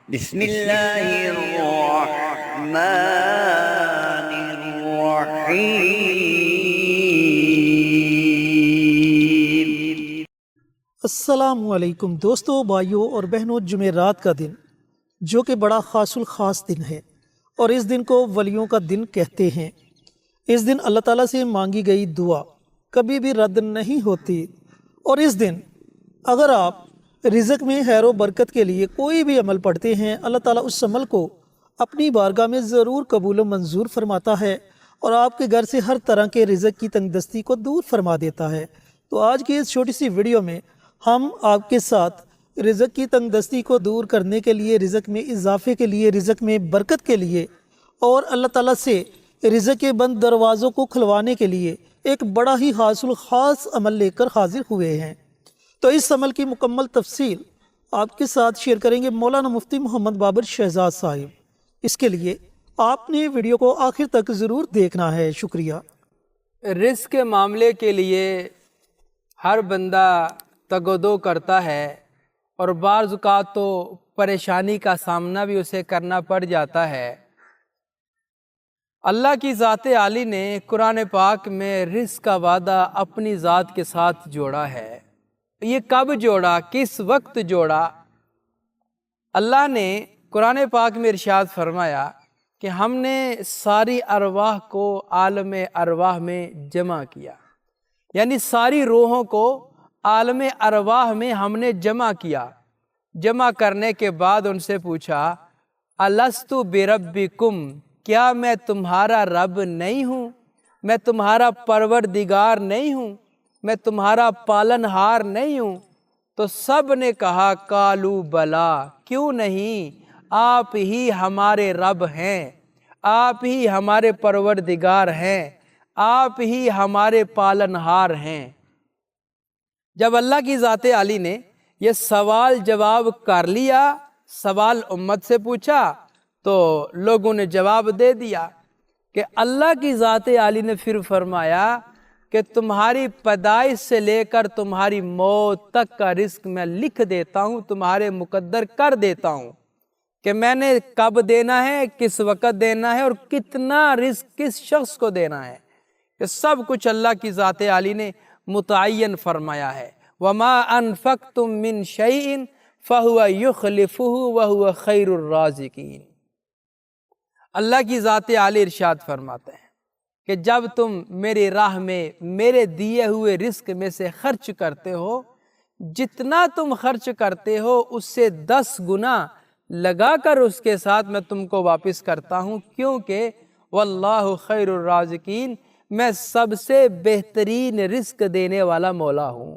بسم اللہ الرحمن الرحیم۔ السلام علیکم دوستو، بھائیوں اور بہنوں، جمعرات کا دن جو کہ بڑا خاص الخاص دن ہے اور اس دن کو ولیوں کا دن کہتے ہیں۔ اس دن اللہ تعالیٰ سے مانگی گئی دعا کبھی بھی رد نہیں ہوتی، اور اس دن اگر آپ رزق میں خیر و برکت کے لیے کوئی بھی عمل پڑھتے ہیں، اللہ تعالیٰ اس عمل کو اپنی بارگاہ میں ضرور قبول و منظور فرماتا ہے اور آپ کے گھر سے ہر طرح کے رزق کی تنگ دستی کو دور فرما دیتا ہے۔ تو آج کی اس چھوٹی سی ویڈیو میں ہم آپ کے ساتھ رزق کی تنگ دستی کو دور کرنے کے لیے، رزق میں اضافے کے لیے، رزق میں برکت کے لیے اور اللہ تعالیٰ سے رزق کے بند دروازوں کو کھلوانے کے لیے ایک بڑا ہی خاص عمل لے کر حاضر ہوئے ہیں۔ تو اس عمل کی مکمل تفصیل آپ کے ساتھ شیئر کریں گے مولانا مفتی محمد بابر شہزاد صاحب۔ اس کے لیے آپ نے ویڈیو کو آخر تک ضرور دیکھنا ہے۔ شکریہ۔ رزق کے معاملے کے لیے ہر بندہ تگ و دو کرتا ہے اور بعض اوقات تو پریشانی کا سامنا بھی اسے کرنا پڑ جاتا ہے۔ اللہ کی ذات عالی نے قرآن پاک میں رزق کا وعدہ اپنی ذات کے ساتھ جوڑا ہے۔ یہ کب جوڑا، کس وقت جوڑا؟ اللہ نے قرآن پاک میں ارشاد فرمایا کہ ہم نے ساری ارواح کو عالم ارواح میں جمع کیا، یعنی ساری روحوں کو عالم ارواح میں ہم نے جمع کیا۔ جمع کرنے کے بعد ان سے پوچھا، الستُ بربکم، کیا میں تمہارا رب نہیں ہوں؟ میں تمہارا پروردگار نہیں ہوں؟ میں تمہارا پالن ہار نہیں ہوں؟ تو سب نے کہا قالوا بلا، کیوں نہیں، آپ ہی ہمارے رب ہیں، آپ ہی ہمارے پروردگار ہیں، آپ ہی ہمارے پالن ہار ہیں۔ جب اللہ کی ذات عالی نے یہ سوال جواب کر لیا، سوال امت سے پوچھا تو لوگوں نے جواب دے دیا کہ اللہ کی ذات عالی نے پھر فرمایا کہ تمہاری پیدائش سے لے کر تمہاری موت تک کا رزق میں لکھ دیتا ہوں، تمہارے مقدر کر دیتا ہوں کہ میں نے کب دینا ہے، کس وقت دینا ہے اور کتنا رزق کس شخص کو دینا ہے۔ یہ سب کچھ اللہ کی ذات عالی نے متعین فرمایا ہے۔ وَمَا أَنفَقْتُم مِّن شَيْءٍ فَهُوَ يُخْلِفُهُ وَهُوَ خَيْرُ الرَّازِقِينَ۔ اللہ کی ذات عالی ارشاد فرماتے ہیں کہ جب تم میری راہ میں میرے دیے ہوئے رزق میں سے خرچ کرتے ہو، جتنا تم خرچ کرتے ہو اس سے 10 گنا لگا کر اس کے ساتھ میں تم کو واپس کرتا ہوں، کیونکہ واللہ خیر الرازقین، میں سب سے بہترین رزق دینے والا مولا ہوں،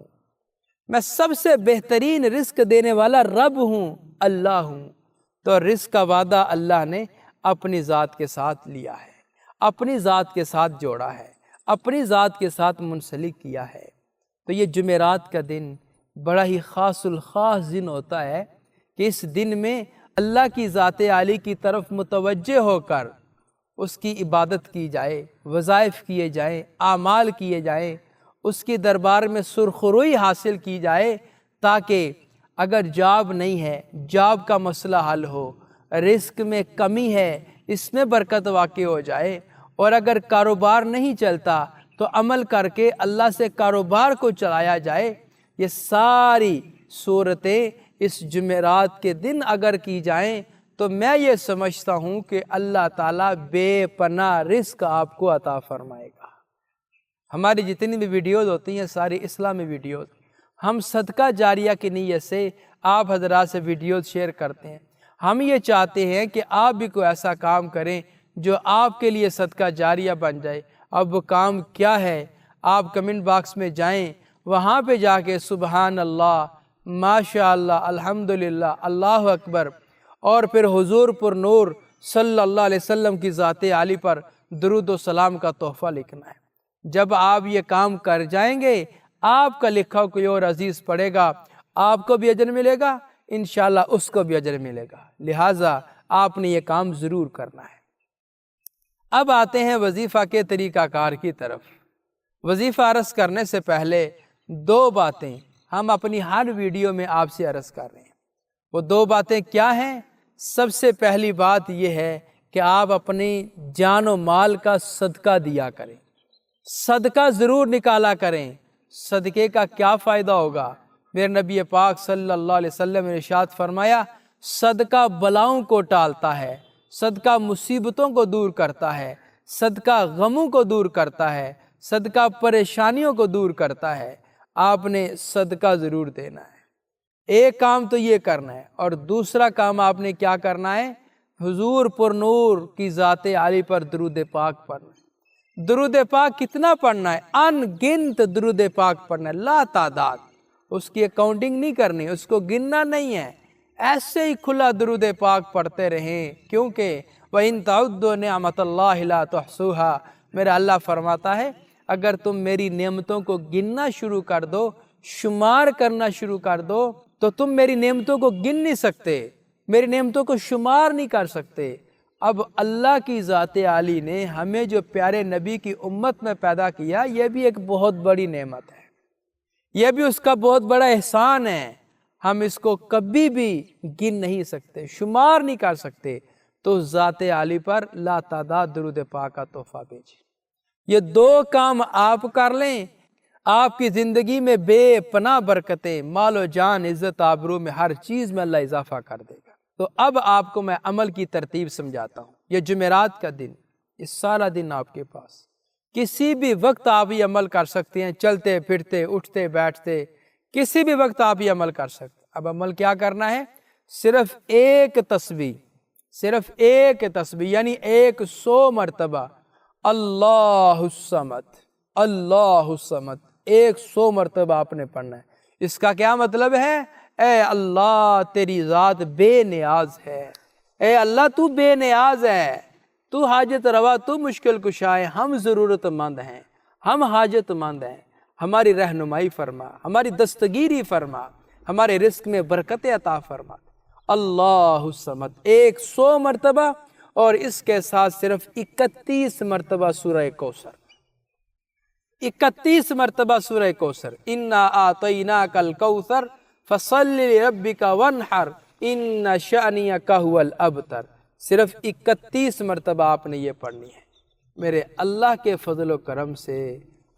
میں سب سے بہترین رزق دینے والا رب ہوں، اللہ ہوں۔ تو رزق کا وعدہ اللہ نے اپنی ذات کے ساتھ لیا ہے، اپنی ذات کے ساتھ جوڑا ہے، اپنی ذات کے ساتھ منسلک کیا ہے۔ تو یہ جمعرات کا دن بڑا ہی خاص الخاص دن ہوتا ہے کہ اس دن میں اللہ کی ذات عالی کی طرف متوجہ ہو کر اس کی عبادت کی جائے، وظائف کیے جائیں، اعمال کیے جائیں، اس کی دربار میں سرخروئی حاصل کی جائے، تاکہ اگر جاب نہیں ہے، جاب کا مسئلہ حل ہو، رزق میں کمی ہے، اس میں برکت واقع ہو جائے، اور اگر کاروبار نہیں چلتا تو عمل کر کے اللہ سے کاروبار کو چلایا جائے۔ یہ ساری صورتیں اس جمعرات کے دن اگر کی جائیں تو میں یہ سمجھتا ہوں کہ اللہ تعالیٰ بے پناہ رزق آپ کو عطا فرمائے گا۔ ہماری جتنی بھی ویڈیوز ہوتی ہیں ساری اسلامی ویڈیوز، ہم صدقہ جاریہ کی نیت سے آپ حضرات سے ویڈیوز شیئر کرتے ہیں۔ ہم یہ چاہتے ہیں کہ آپ بھی کوئی ایسا کام کریں جو آپ کے لیے صدقہ جاریہ بن جائے۔ اب وہ کام کیا ہے؟ آپ کمنٹ باکس میں جائیں، وہاں پہ جا کے سبحان اللہ، ماشاء اللہ، الحمدللہ، اللہ اکبر، اور پھر حضور پر نور صلی اللہ علیہ وسلم کی ذات عالی پر درود و سلام کا تحفہ لکھنا ہے۔ جب آپ یہ کام کر جائیں گے، آپ کا لکھا کوئی اور عزیز پڑھے گا، آپ کو بھی اجر ملے گا، انشاءاللہ اس کو بھی اجر ملے گا۔ لہٰذا آپ نے یہ کام ضرور کرنا ہے۔ اب آتے ہیں وظیفہ کے طریقہ کار کی طرف۔ وظیفہ عرض کرنے سے پہلے 2 باتیں ہم اپنی ہر ویڈیو میں آپ سے عرض کر رہے ہیں۔ وہ 2 باتیں کیا ہیں؟ سب سے پہلی بات یہ ہے کہ آپ اپنی جان و مال کا صدقہ دیا کریں، صدقہ ضرور نکالا کریں۔ صدقے کا کیا فائدہ ہوگا؟ میرے نبی پاک صلی اللہ علیہ وسلم نے ارشاد فرمایا، صدقہ بلاؤں کو ٹالتا ہے، صدقہ مصیبتوں کو دور کرتا ہے، صدقہ غموں کو دور کرتا ہے، صدقہ پریشانیوں کو دور کرتا ہے۔ آپ نے صدقہ ضرور دینا ہے۔ ایک کام تو یہ کرنا ہے، اور دوسرا کام آپ نے کیا کرنا ہے؟ حضور پر نور کی ذات عالی پر درود پاک پڑھنا ہے۔ درود پاک کتنا پڑھنا ہے؟ ان گنت درود پاک پڑھنا ہے، لا تعداد۔ اس کی اکاؤنٹنگ نہیں کرنی، اس کو گننا نہیں ہے، ایسے ہی کھلا درود پاک پڑھتے رہیں، کیونکہ وَإِن تَعُدُّوا نِعْمَةَ اللَّهِ لَا تُحْصُوهَا، میرا اللہ فرماتا ہے اگر تم میری نعمتوں کو گننا شروع کر دو، شمار کرنا شروع کر دو، تو تم میری نعمتوں کو گن نہیں سکتے، میری نعمتوں کو شمار نہیں کر سکتے۔ اب اللہ کی ذات عالی نے ہمیں جو پیارے نبی کی امت میں پیدا کیا، یہ بھی ایک بہت بڑی نعمت ہے، یہ بھی اس کا بہت بڑا احسان ہے۔ ہم اس کو کبھی بھی گن نہیں سکتے، شمار نہیں کر سکتے۔ تو ذات عالی پر لا تعداد درود پاک کا تحفہ بھیجیں۔ یہ دو کام آپ کر لیں، آپ کی زندگی میں بے پناہ برکتیں، مال و جان، عزت آبرو میں، ہر چیز میں اللہ اضافہ کر دے گا۔ تو اب آپ کو میں عمل کی ترتیب سمجھاتا ہوں۔ یہ جمعرات کا دن، یہ سارا دن آپ کے پاس، کسی بھی وقت آپ یہ عمل کر سکتے ہیں، چلتے پھرتے، اٹھتے بیٹھتے، کسی بھی وقت آپ یہ عمل کر سکتے ہیں۔ اب عمل کیا کرنا ہے؟ صرف ایک تسبیح، صرف ایک تسبیح، یعنی 100 مرتبہ اللہ الصمد، اللہ الصمد، 100 مرتبہ آپ نے پڑھنا ہے۔ اس کا کیا مطلب ہے؟ اے اللہ تیری ذات بے نیاز ہے، اے اللہ تو بے نیاز ہے، تو حاجت روا، تو مشکل کشا ہے، ہم ضرورت مند ہیں، ہم حاجت مند ہیں، ہماری رہنمائی فرما، ہماری دستگیری فرما، ہمارے رزق میں برکت عطا فرما۔ اللہ الصمد 100 مرتبہ، اور اس کے ساتھ صرف 31 مرتبہ سورہ کوثر، 31 مرتبہ سورہ کوثر، انا اعطیناک الکوثر فصل لربک وانحر ان شأنک هو الابتر۔ صرف 31 مرتبہ آپ نے یہ پڑھنی ہے۔ میرے اللہ کے فضل و کرم سے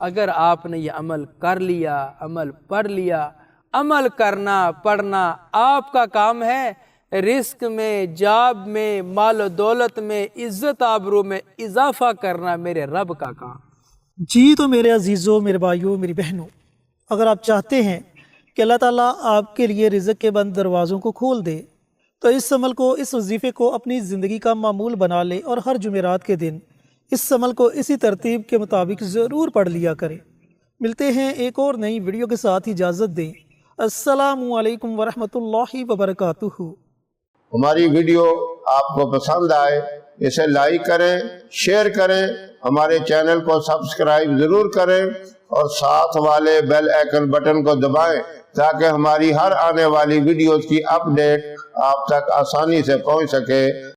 اگر آپ نے یہ عمل کر لیا، عمل پڑھ لیا، عمل کرنا پڑھنا آپ کا کام ہے، رزق میں، جاب میں، مال و دولت میں، عزت آبرو میں اضافہ کرنا میرے رب کا کام۔ جی تو میرے عزیزوں، میرے بھائیوں، میری بہنوں، اگر آپ چاہتے ہیں کہ اللہ تعالیٰ آپ کے لیے رزق کے بند دروازوں کو کھول دے، تو اس عمل کو، اس وظیفے کو اپنی زندگی کا معمول بنا لیں، اور ہر جمعرات کے دن اس عمل کو اسی ترتیب کے مطابق ضرور پڑھ لیا کریں۔ ملتے ہیں ایک اور نئی ویڈیو کے ساتھ، اجازت دیں۔ السلام علیکم ورحمۃ اللہ وبرکاتہ۔ ہماری ویڈیو آپ کو پسند آئے اسے لائک کریں، شیئر کریں، ہمارے چینل کو سبسکرائب ضرور کریں، اور ساتھ والے بیل آئیکن بٹن کو دبائیں تاکہ ہماری ہر آنے والی ویڈیوز کی اپ ڈیٹ آپ تک آسانی سے پہنچ سکے۔